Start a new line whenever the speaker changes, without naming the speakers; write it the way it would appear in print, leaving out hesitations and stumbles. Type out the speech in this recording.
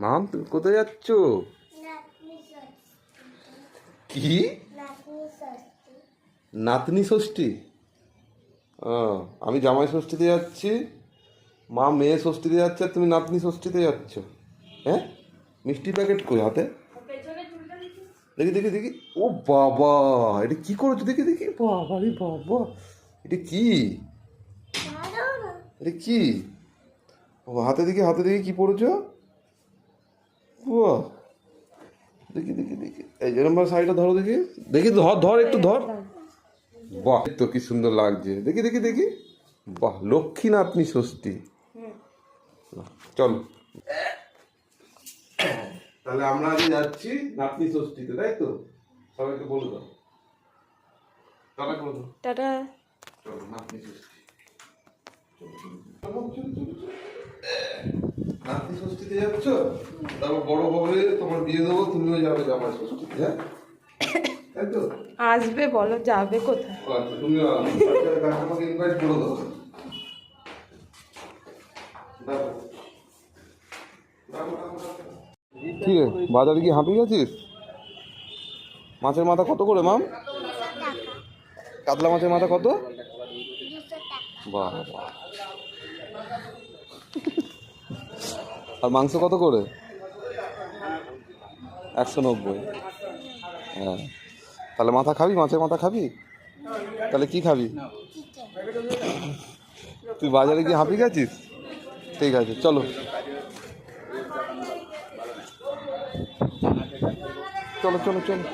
মাম তুমি কোথায় যাচ্ছ? কি নাতনি ষষ্ঠী? আমি জামাই ষষ্ঠীতে যাচ্ছি, মা মেয়ে ষষ্ঠীতে যাচ্ছে, আর তুমি নাতনি ষষ্ঠীতে যাচ্ছ। হ্যাঁ, মিষ্টি প্যাকেট কই হাতে? দেখি দেখি দেখি। ও বাবা, এটা কি করেছো? দেখি দেখি। বাবা রে বাবা, এটা কি? এটা কি? ও হাতে দেখি, হাতে দেখি কি পড়েছো? বাহ, দেখি দেখি দেখি। এই যেরকম ভাবে শাড়িটা ধরো দেখি দেখি, ধর ধর একটু ধর। বাহ, তো কি সুন্দর লাগছে। দেখি দেখি দেখি। বাহ, লক্ষ্মী নাতনি ষষ্ঠী। চলো তাহলে আমরা আজ যাচ্ছি নাতনি ষষ্ঠীতে, তাই তো? সবাইকে বলে দাও, টাটা করে দাও।
টাটা।
চলো নাতনি ষষ্ঠী। নাতনি ষষ্ঠীতে যাচ্ছ, তারপর বড় হবে তোমার বিয়ে দেবো, তুমিও যাবে জামাই ষষ্ঠীতে। হ্যাঁ, তাই তো?
আসবে বলো, যাবে কোথায়?
আচ্ছা, তুমিও আমাকে ইনভাইট করে দাও। কি রে, বাজারে কি হাঁপিয়ে গেছিস? মাছের মাথা কত করে মাম? কাতলা মাছের মাথা কত? বাহ, আর মাংস কত করে? 190। হ্যাঁ, তাহলে মাথা খাবি? মাছের মাথা খাবি? তাহলে কি খাবি? তুই বাজারে গিয়ে হাঁপিয়ে গেছিস? ঠিক আছে, চলো চলো চলো চলো।